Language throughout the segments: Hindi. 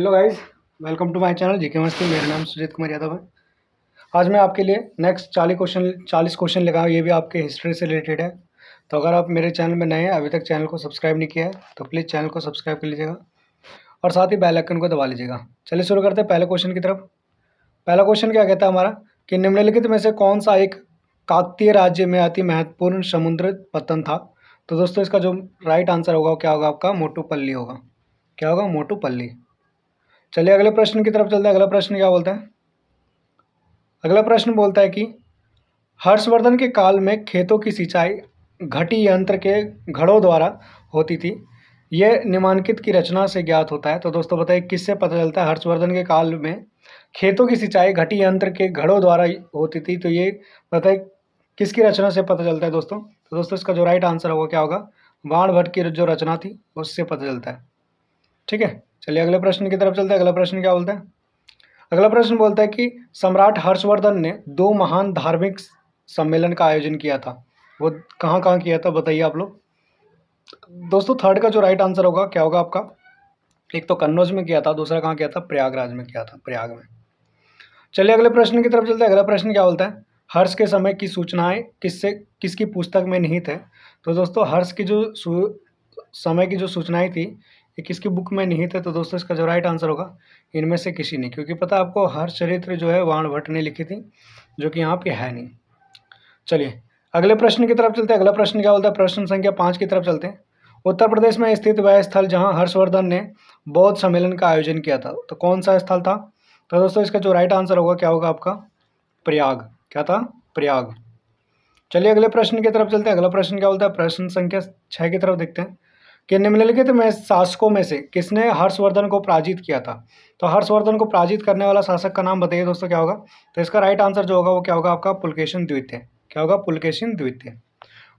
Hello guys, welcome to my channel GK मस्ती। मेरा नाम सुजीत कुमार यादव है। आज मैं आपके लिए नेक्स्ट 40 क्वेश्चन लेकर आया हूँ। ये भी आपके हिस्ट्री से रिलेटेड है। तो अगर आप मेरे चैनल में नए हैं, अभी तक चैनल को सब्सक्राइब नहीं किया है, तो प्लीज़ चैनल को सब्सक्राइब कर लीजिएगा और साथ ही बेल आइकन को दबा लीजिएगा। चलिए शुरू करते हैं पहले क्वेश्चन की तरफ। पहला क्वेश्चन क्या कहता है हमारा कि निम्नलिखित में से कौन सा एक काकतीय राज्य में अति महत्वपूर्ण समुद्र पतन था। तो दोस्तों इसका जो राइट आंसर होगा वो क्या होगा, आपका मोटूपल्ली होगा। क्या होगा, मोटूपल्ली। चलिए अगले प्रश्न की तरफ चलते हैं। अगला प्रश्न क्या बोलता है? अगला प्रश्न बोलता है कि हर्षवर्धन के काल में खेतों की सिंचाई घटी यंत्र के घड़ों द्वारा होती थी। यह निम्नलिखित की रचना से ज्ञात होता है। तो दोस्तों बताइए किससे पता चलता है हर्षवर्धन के काल में खेतों की सिंचाई घटी यंत्र के घड़ों द्वारा होती थी। तो ये बताइए किसकी रचना से पता चलता है दोस्तों। तो दोस्तों इसका जो राइट आंसर होगा क्या होगा, बाणभट्ट की जो रचना थी उससे पता चलता है। ठीक है, चलिए अगले प्रश्न की तरफ चलते हैं। अगला प्रश्न क्या बोलता है? अगला प्रश्न बोलता है कि सम्राट हर्षवर्धन ने दो महान धार्मिक सम्मेलन का आयोजन किया था। वो कहाँ कहाँ किया था बताइए आप लोग। दोस्तों थर्ड का जो राइट आंसर होगा क्या होगा आपका, एक तो कन्नौज में किया था, दूसरा कहाँ किया था, प्रयागराज में किया था, प्रयाग में। चलिए अगले प्रश्न की तरफ चलते हैं। अगला प्रश्न क्या बोलता है, हर्ष के समय की सूचनाएं किसकी पुस्तक में निहित है। तो दोस्तों हर्ष की जो समय की जो सूचनाएं थी ये किसकी बुक में निहित है। तो दोस्तों इसका जो राइट आंसर होगा इनमें से किसी ने, क्योंकि पता आपको हर्ष चरित्र जो है बाणभट्ट ने लिखी थी, जो कि यहाँ पे है नहीं। चलिए अगले प्रश्न की तरफ चलते हैं। अगला प्रश्न क्या बोलता है, प्रश्न संख्या 5 की तरफ चलते हैं। उत्तर प्रदेश में स्थित वह स्थल जहाँ हर्षवर्धन ने बौद्ध सम्मेलन का आयोजन किया था, तो कौन सा स्थल था। तो दोस्तों इसका जो राइट आंसर होगा क्या होगा आपका, प्रयाग। क्या था, प्रयाग। चलिए अगले प्रश्न की तरफ चलते हैं। अगला प्रश्न क्या बोलता है, प्रश्न संख्या 6 की तरफ देखते हैं कि निम्नलिखित में शासकों में से किसने हर्षवर्धन को पराजित किया था। तो हर्षवर्धन को पराजित करने वाला शासक का नाम बताइए दोस्तों क्या होगा। तो इसका राइट आंसर जो होगा वो क्या होगा आपका, पुलकेशिन द्वितीय। क्या होगा, पुलकेशिन द्वितीय।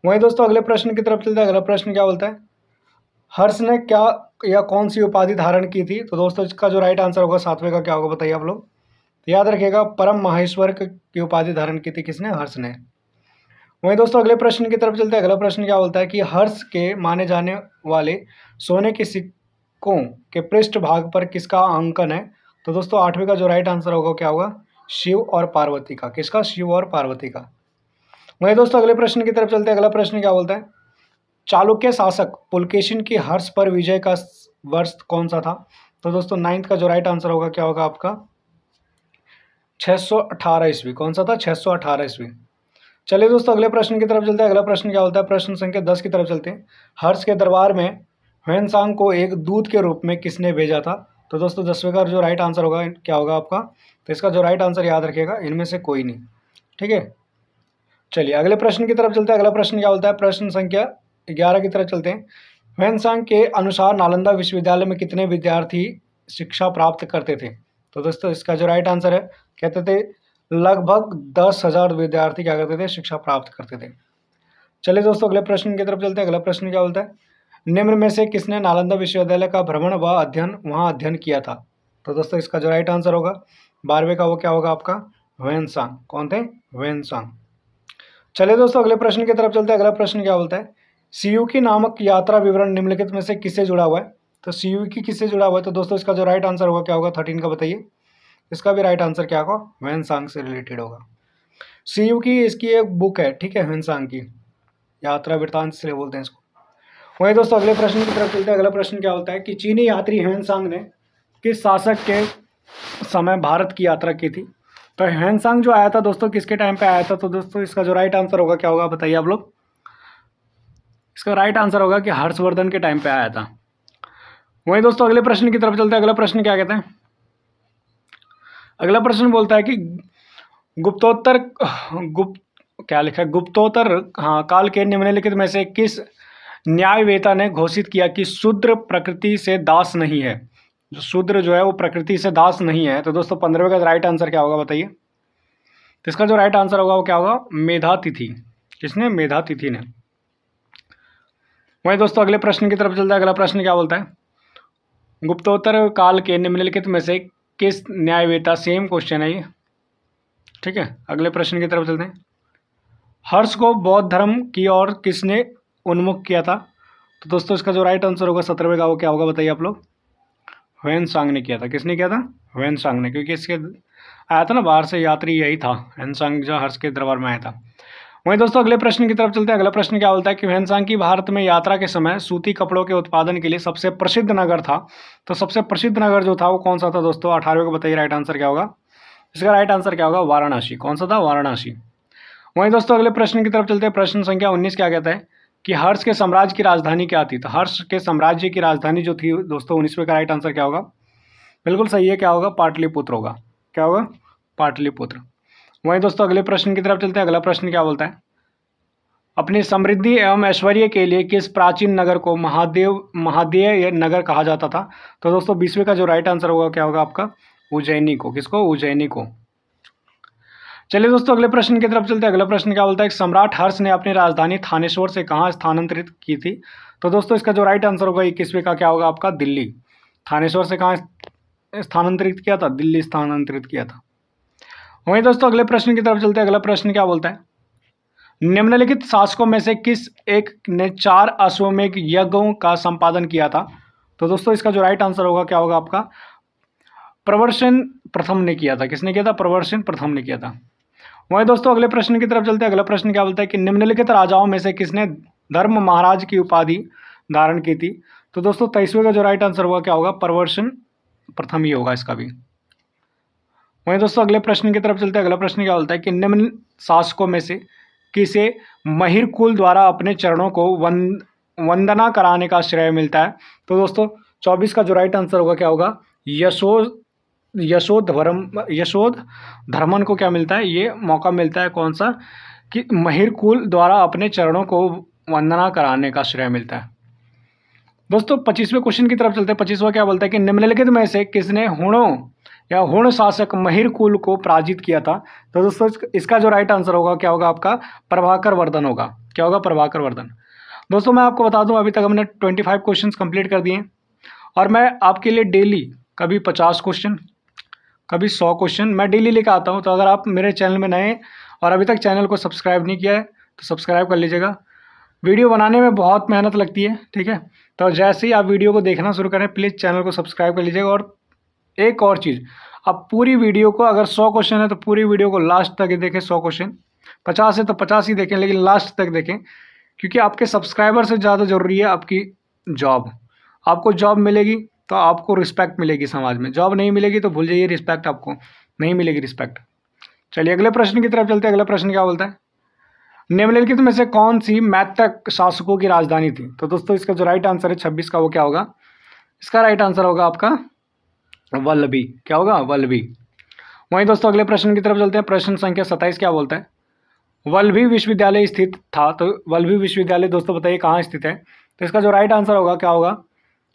वहीं दोस्तों अगले प्रश्न की तरफ चलते हैं। अगला प्रश्न क्या बोलता है, हर्ष ने क्या या कौन सी उपाधि धारण की थी। तो दोस्तों इसका जो राइट आंसर होगा 7वें का क्या होगा बताइए आप लोग। तो याद रखिएगा, परम माहेश्वर की उपाधि धारण की थी किसने, हर्ष ने। वहीं दोस्तों अगले प्रश्न की तरफ चलते हैं। अगला प्रश्न क्या बोलता है कि हर्ष के माने जाने वाले सोने के सिक्कों के पृष्ठ भाग पर किसका अंकन है। तो दोस्तों 8वें का जो राइट आंसर होगा क्या होगा, शिव और पार्वती का। किसका, शिव और पार्वती का। वहीं दोस्तों अगले प्रश्न की तरफ चलते हैं। अगला प्रश्न क्या बोलता है, चालुक्य शासक पुलकेशिन की हर्ष पर विजय का वर्ष कौन सा था। तो दोस्तों 9th का जो राइट आंसर होगा क्या होगा आपका, 618 ईस्वी। कौन सा था, 618 ईस्वी। चलिए दोस्तों अगले प्रश्न की तरफ चलते हैं। अगला प्रश्न क्या बोलता है, प्रश्न संख्या 10 की तरफ चलते हैं। हर्ष के दरबार में ह्वेनसांग को एक दूत के रूप में किसने भेजा था। तो दोस्तों 10वें का जो राइट आंसर होगा क्या होगा आपका। तो इसका जो राइट आंसर याद रखिएगा, इनमें से कोई नहीं। ठीक है, चलिए अगले प्रश्न की तरफ चलते हैं। अगला प्रश्न क्या बोलता है, प्रश्न संख्या 11 की तरफ चलते हैं। ह्वेनसांग के अनुसार नालंदा विश्वविद्यालय में कितने विद्यार्थी शिक्षा प्राप्त करते थे। तो दोस्तों इसका जो राइट आंसर है, कहते थे लगभग 10,000 विद्यार्थी क्या करते थे, शिक्षा प्राप्त करते थे। चलिए दोस्तों अगले प्रश्न की तरफ चलते हैं। अगला प्रश्न क्या बोलता है, निम्न में से किसने नालंदा विश्वविद्यालय का भ्रमण व अध्ययन वहाँ अध्ययन किया था। तो दोस्तों इसका जो राइट आंसर होगा 12वें का वो क्या होगा आपका, ह्वेनसांग। कौन थे, ह्वेनसांग। चलिए दोस्तों अगले प्रश्न की तरफ चलते हैं। अगला प्रश्न क्या बोलता है, सीयूकी नामक यात्रा विवरण निम्नलिखित में से किससे जुड़ा हुआ है। तो सीयूकी किससे जुड़ा हुआ है। तो दोस्तों इसका जो राइट आंसर होगा क्या होगा, 13 का बताइए। इसका भी राइट आंसर क्या होगा, ह्वेनसांग से रिलेटेड होगा। सीयूकी इसकी एक बुक है, ठीक है, ह्वेनसांग की यात्रा वृत्तांत इसलिए बोलते हैं इसको। वहीं दोस्तों अगले प्रश्न की तरफ चलते हैं। अगला प्रश्न क्या होता है कि चीनी यात्री ह्वेनसांग ने किस शासक के समय भारत की यात्रा की थी। तो ह्वेनसांग जो आया था दोस्तों किसके टाइम पे आया था। तो दोस्तों इसका जो राइट आंसर होगा क्या होगा बताइए आप लोग। इसका राइट आंसर होगा कि हर्षवर्धन के टाइम पे आया था। वहीं दोस्तों अगले प्रश्न की तरफ चलते हैं। अगला प्रश्न क्या कहते हैं, अगला प्रश्न बोलता है कि गुप्तोत्तर गुप्त क्या लिखा है, गुप्तोत्तर हाँ काल के निम्नलिखित में से किस न्यायवेता ने घोषित किया कि शूद्र प्रकृति से दास नहीं है। जो शूद्र जो है वो प्रकृति से दास नहीं है। तो दोस्तों 15वें का राइट आंसर क्या होगा बताइए। तो इसका जो राइट आंसर होगा वो क्या होगा, मेधातिथि। किसने, मेधातिथि ने। वहीं दोस्तों अगले प्रश्न की तरफ चलता है। अगला प्रश्न क्या बोलता है, गुप्तोत्तर काल के निम्नलिखित में से किस न्यायवेता, सेम क्वेश्चन है ये, ठीक है। अगले प्रश्न की तरफ चलते हैं। हर्ष को बौद्ध धर्म की ओर किसने उन्मुख किया था। तो दोस्तों इसका जो राइट आंसर होगा 17वें का वो क्या होगा बताइए आप लोग। ह्वेनसांग ने किया था। किसने किया था? ह्वेनसांग ने, क्योंकि इसके आया था ना बाहर से यात्री, यही था ह्वेनसांग जो हर्ष के दरबार में आया था। वहीं दोस्तों अगले प्रश्न की तरफ चलते हैं। अगला प्रश्न क्या बोलता है कि ह्वेनसांग की भारत में यात्रा के समय सूती कपड़ों के उत्पादन के लिए सबसे प्रसिद्ध नगर था। तो सबसे प्रसिद्ध नगर जो था वो कौन सा था दोस्तों? 18वें को बताइए राइट आंसर क्या होगा। इसका राइट आंसर क्या होगा? वाराणसी। कौन सा था? वाराणसी। वहीं दोस्तों अगले प्रश्न की तरफ चलते हैं। प्रश्न संख्या 19 क्या कहता है कि हर्ष के साम्राज्य की राजधानी क्या थी? तो हर्ष के साम्राज्य की राजधानी जो थी दोस्तों 19वें का राइट आंसर क्या होगा? बिल्कुल सही है, क्या होगा? पाटलिपुत्र होगा। क्या होगा? पाटलिपुत्र। वहीं दोस्तों अगले प्रश्न की तरफ चलते हैं। अगला प्रश्न क्या बोलता है? अपनी समृद्धि एवं ऐश्वर्य के लिए किस प्राचीन नगर को महादेय नगर कहा जाता था? तो दोस्तों 20वें का जो राइट आंसर होगा क्या होगा आपका? उज्जैनी को। किसको? उज्जैनी को। चलिए दोस्तों अगले प्रश्न की तरफ चलते हैं। अगला प्रश्न क्या बोलता है? सम्राट हर्ष ने अपनी राजधानी थानेश्वर से कहाँ स्थानांतरित की थी? तो दोस्तों इसका जो राइट आंसर होगा 21वें का क्या होगा आपका? दिल्ली। थानेश्वर से कहाँ स्थानांतरित किया था? दिल्ली स्थानांतरित किया था। वहीं दोस्तों अगले प्रश्न की तरफ चलते हैं। अगला प्रश्न क्या बोलता है? निम्नलिखित शासकों में से किस एक ने 4 अश्वमेध यज्ञों का संपादन किया था? तो दोस्तों इसका जो राइट आंसर होगा क्या होगा आपका? प्रवर्षण प्रथम ने किया था। किसने किया था? प्रवर्षण प्रथम ने किया था। वहीं दोस्तों अगले प्रश्न की तरफ चलते हैं। अगला प्रश्न क्या बोलता है कि निम्नलिखित राजाओं में से किसने धर्म महाराज की उपाधि धारण की थी? तो दोस्तों 23वें का जो राइट आंसर होगा क्या होगा? प्रवर्षण प्रथम ही होगा इसका भी। वहीं दोस्तों अगले प्रश्न की तरफ चलते हैं। अगला प्रश्न क्या बोलता है कि निम्न शासकों में से किसे महिर कुल द्वारा अपने चरणों को वंदना कराने का श्रेय मिलता है? तो दोस्तों 24 का जो राइट आंसर होगा क्या होगा? यशोधर्मन को क्या मिलता है? ये मौका मिलता है कौन सा? कि महिर कुल द्वारा अपने चरणों को वंदना कराने का श्रेय मिलता है। दोस्तों 25वें क्वेश्चन की तरफ चलते हैं। 25वां क्या बोलता है कि निम्नलिखित में से किसने हुणों या हुण शासक महिर कुल को पराजित किया था? तो दोस्तों इसका जो राइट आंसर होगा क्या होगा आपका? प्रभाकर वर्धन होगा। क्या होगा? प्रभाकर वर्धन। दोस्तों मैं आपको बता दूं अभी तक हमने 25 क्वेश्चन कंप्लीट कर दिए और मैं आपके लिए डेली कभी 50 क्वेश्चन कभी 100 क्वेश्चन मैं डेली लेकर आता हूं। तो अगर आप मेरे चैनल में नए और अभी तक चैनल को सब्सक्राइब नहीं किया है तो सब्सक्राइब कर लीजिएगा। वीडियो बनाने में बहुत मेहनत लगती है, ठीक है? तो जैसे ही आप वीडियो को देखना शुरू करें प्लीज़ चैनल को सब्सक्राइब कर लीजिएगा। और एक और चीज़, आप पूरी वीडियो को, अगर 100 क्वेश्चन है तो पूरी वीडियो को लास्ट तक देखें। 100 क्वेश्चन 50 है तो 50 ही देखें, लेकिन लास्ट तक देखें, क्योंकि आपके सब्सक्राइबर से ज़्यादा ज़रूरी है आपकी जॉब। आपको जॉब मिलेगी तो आपको रिस्पेक्ट मिलेगी समाज में। जॉब नहीं मिलेगी तो भूल जाइए, रिस्पेक्ट आपको नहीं मिलेगी रिस्पेक्ट। चलिए अगले प्रश्न की तरफ चलते हैं। अगला प्रश्न क्या बोलता है? निम्नलिखित में से कौन सी मैत्रक शासकों की राजधानी थी? तो दोस्तों इसका जो राइट आंसर है 26 का वो क्या होगा? इसका राइट आंसर होगा आपका वल्लभी। क्या होगा? वल्लभी। वहीं दोस्तों अगले प्रश्न की तरफ चलते हैं। प्रश्न संख्या 27 क्या बोलता है? वल्लभी विश्वविद्यालय स्थित था। तो वल्लभी विश्वविद्यालय दोस्तों बताइए कहाँ स्थित है? तो इसका जो राइट आंसर होगा क्या होगा?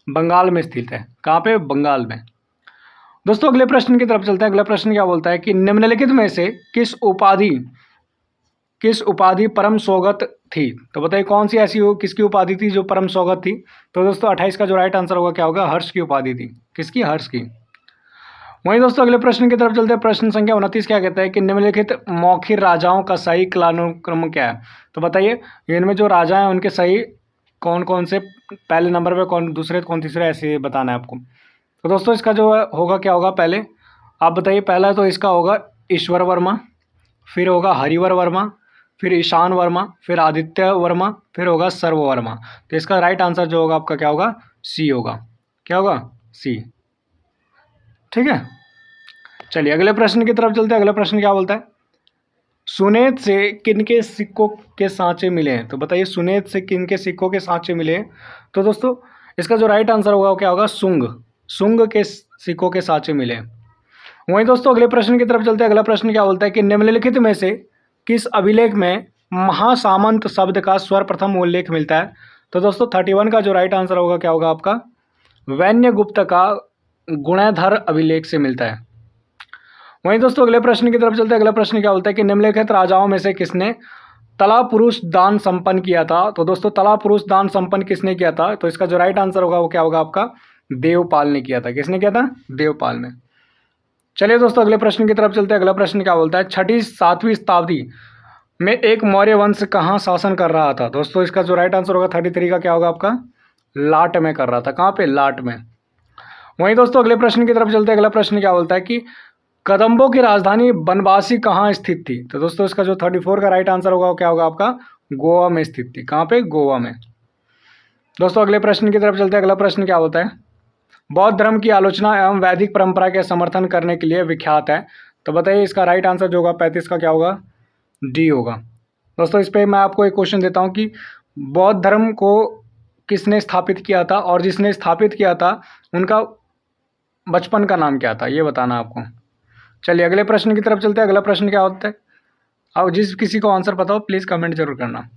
बंगाल में स्थित है। कहाँ पे? बंगाल में। दोस्तों अगले प्रश्न की तरफ चलते हैं। अगला प्रश्न क्या बोलता है कि निम्नलिखित में से किस उपाधि परम सौगत थी? तो बताइए कौन सी ऐसी किसकी उपाधि थी जो परम सौगत थी? तो दोस्तों 28 का जो राइट आंसर होगा क्या होगा? हर्ष की उपाधि थी। किसकी? हर्ष की। वहीं दोस्तों अगले प्रश्न की तरफ चलते हैं। प्रश्न संख्या 29 क्या कहता है कि निम्नलिखित मौखिक राजाओं का सही कालानुक्रम क्या है? तो बताइए इनमें जो राजा हैं उनके सही कौन कौन से, पहले नंबर पे कौन, दूसरे कौन, तीसरे, ऐसे बताना है आपको। तो दोस्तों इसका जो होगा क्या होगा? पहले आप बताइए। पहला तो इसका होगा ईश्वर वर्मा, फिर होगा हरिवर वर्मा, फिर ईशान वर्मा, फिर आदित्य वर्मा, फिर होगा सर्व वर्मा। तो इसका राइट आंसर जो होगा आपका क्या होगा? सी होगा। क्या होगा? सी। ठीक है। चलिए अगले प्रश्न की तरफ चलते हैं। अगला प्रश्न क्या बोलता है? सुनेत से किनके सिक्कों के सांचे मिले हैं? तो बताइए सुनेत से किनके सिक्कों के सांचे मिले हैं? तो दोस्तों इसका जो राइट आंसर होगा क्या होगा? सुंग के सिक्कों के सांचे मिले हैं। वहीं दोस्तों अगले प्रश्न की तरफ चलते हैं। अगला प्रश्न क्या बोलता है कि निम्नलिखित में से किस अभिलेख में महासामंत शब्द का सर्वप्रथम उल्लेख मिलता है? तो दोस्तों 31 का जो राइट आंसर होगा क्या होगा आपका? वैन्यगुप्त का गुणधर अभिलेख से मिलता है। वहीं दोस्तों अगले प्रश्न की तरफ चलते हैं। अगला प्रश्न क्या बोलता है कि निम्नलिखित राजाओं में से किसने तला पुरुष दान संपन्न किया था? तो दोस्तों तला पुरुष दान संपन्न किसने किया था? तो इसका जो राइट आंसर होगा वो क्या होगा आपका? देवपाल ने किया था। किसने किया था? देवपाल ने। चलिए दोस्तों अगले प्रश्न की तरफ चलते हैं। अगला प्रश्न क्या बोलता है? 6वीं-7वीं शताब्दी में एक मौर्य वंश कहाँ शासन कर रहा था? दोस्तों इसका जो राइट आंसर होगा 33 का क्या होगा आपका? लाट में कर रहा था। कहाँ पे? लाट में। वहीं दोस्तों अगले प्रश्न की तरफ चलते हैं। अगला प्रश्न क्या बोलता है कि कदम्बों की राजधानी बनवासी कहाँ स्थित थी? तो दोस्तों इसका जो 34 का राइट आंसर होगा वो क्या होगा आपका? गोवा में स्थित थी। कहाँ पे? गोवा में। दोस्तों अगले प्रश्न की तरफ चलते हैं। अगला प्रश्न क्या होता है? बौद्ध धर्म की आलोचना एवं वैदिक परंपरा के समर्थन करने के लिए विख्यात है। तो बताइए इसका राइट आंसर जो होगा 35 का क्या होगा? डी होगा। दोस्तों इस पर मैं आपको एक क्वेश्चन देता हूँ कि बौद्ध धर्म को किसने स्थापित किया था और जिसने स्थापित किया था उनका बचपन का नाम क्या था, ये बताना आपको। चलिए अगले प्रश्न की तरफ चलते हैं। अगला प्रश्न क्या होता है? अब जिस किसी को आंसर पता हो प्लीज़ कमेंट जरूर करना।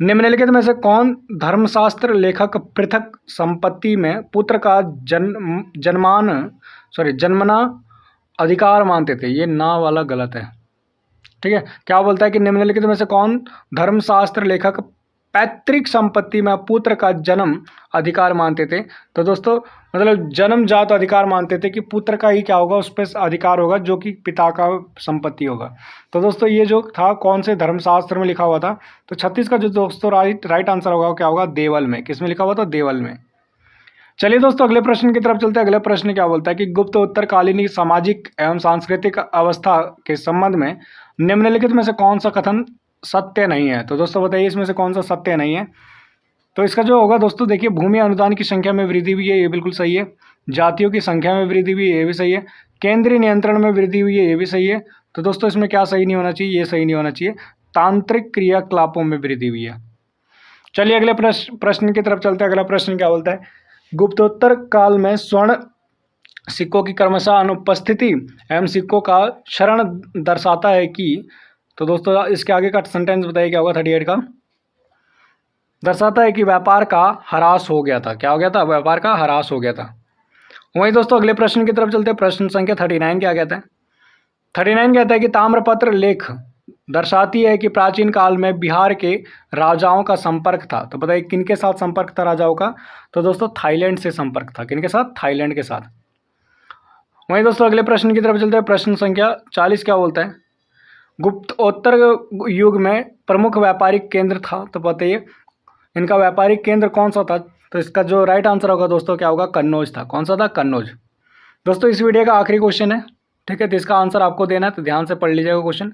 निम्नलिखित में से कौन धर्मशास्त्र लेखक पृथक संपत्ति में पुत्र का जन्मना अधिकार मानते थे? ये ना वाला गलत है। ठीक है, क्या बोलता है कि निम्नलिखित में से कौन धर्मशास्त्र लेखक पैतृक संपत्ति में पुत्र का जन्म अधिकार मानते थे? तो दोस्तों मतलब जन्मजात अधिकार मानते थे कि पुत्र का ही क्या होगा, उस पर अधिकार होगा जो कि पिता का संपत्ति होगा। तो दोस्तों ये जो था कौन से धर्मशास्त्र में लिखा हुआ था? तो 36 का जो दोस्तों राइट आंसर होगा वो क्या होगा? देवल में। किस में लिखा हुआ था? देवल में। चलिए दोस्तों अगले प्रश्न की तरफ चलते हैं। अगले प्रश्न क्या बोलता है कि गुप्त उत्तरकालीन सामाजिक एवं सांस्कृतिक अवस्था के संबंध में निम्नलिखित में से कौन सा कथन सत्य नहीं है? तो दोस्तों बताइए इसमें से कौन सा सत्य नहीं है? तो इसका जो होगा दोस्तों देखिए, भूमि अनुदान की संख्या में वृद्धि हुई है, ये बिल्कुल सही है। जातियों की संख्या में वृद्धि हुई है, ये भी सही है। केंद्रीय नियंत्रण में वृद्धि हुई है, ये भी सही है। तो दोस्तों इसमें क्या सही नहीं होना चाहिए? ये सही नहीं होना चाहिए। तांत्रिक क्रियाकलापों में वृद्धि हुई है। चलिए अगले प्रश्न की तरफ चलते हैं। अगला प्रश्न क्या बोलता है? गुप्तोत्तर काल में स्वर्ण सिक्कों की क्रमशः अनुपस्थिति एवं सिक्कों का क्षरण दर्शाता है कि, तो दोस्तों इसके आगे का सेंटेंस बताइए क्या होगा? 38 का दर्शाता है कि व्यापार का ह्रास हो गया था। क्या हो गया था? व्यापार का ह्रास हो गया था। वहीं दोस्तों अगले प्रश्न की तरफ चलते हैं। प्रश्न संख्या 39 क्या कहता है? 39 कहता है कि ताम्रपत्र लेख दर्शाती है कि प्राचीन काल में बिहार के राजाओं का संपर्क था। तो बताइए किनके साथ संपर्क था राजाओं का? तो दोस्तों थाईलैंड से संपर्क था। किनके साथ? थाईलैंड के साथ। वहीं दोस्तों अगले प्रश्न की तरफ चलते हैं। प्रश्न संख्या 40 क्या बोलता है? गुप्तोत्तर युग में प्रमुख व्यापारिक केंद्र था। तो बताइए इनका व्यापारिक केंद्र कौन सा था? तो इसका जो राइट आंसर होगा दोस्तों क्या होगा? कन्नौज था। कौन सा था? कन्नौज। दोस्तों इस वीडियो का आखिरी क्वेश्चन है, ठीक है, तो इसका आंसर आपको देना है, तो ध्यान से पढ़ लीजिएगा क्वेश्चन।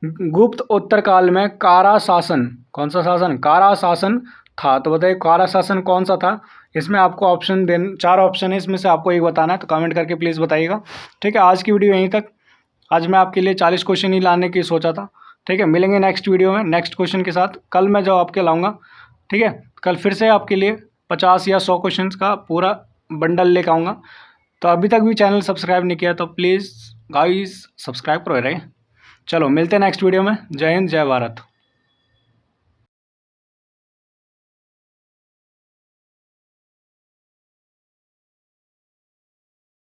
गुप्त उत्तर काल में कारा शासन, कौन सा शासन? कारा शासन था। तो बताइए कारा शासन कौन सा था? इसमें आपको ऑप्शन 4 ऑप्शन है, इसमें से आपको एक बताना है, तो कमेंट करके प्लीज़ बताइएगा। ठीक है, आज की वीडियो यहीं तक। आज मैं आपके लिए 40 क्वेश्चन ही लाने की सोचा था। ठीक है, मिलेंगे नेक्स्ट वीडियो में नेक्स्ट क्वेश्चन के साथ। कल मैं जो आपके लाऊंगा, ठीक है, कल फिर से आपके लिए 50 या 100 क्वेश्चन का पूरा बंडल लेकर आऊँगा। तो अभी तक भी चैनल सब्सक्राइब नहीं किया तो प्लीज़ गाइस सब्सक्राइब करो रहे। चलो मिलते हैं नेक्स्ट वीडियो में। जय हिंद, जय भारत।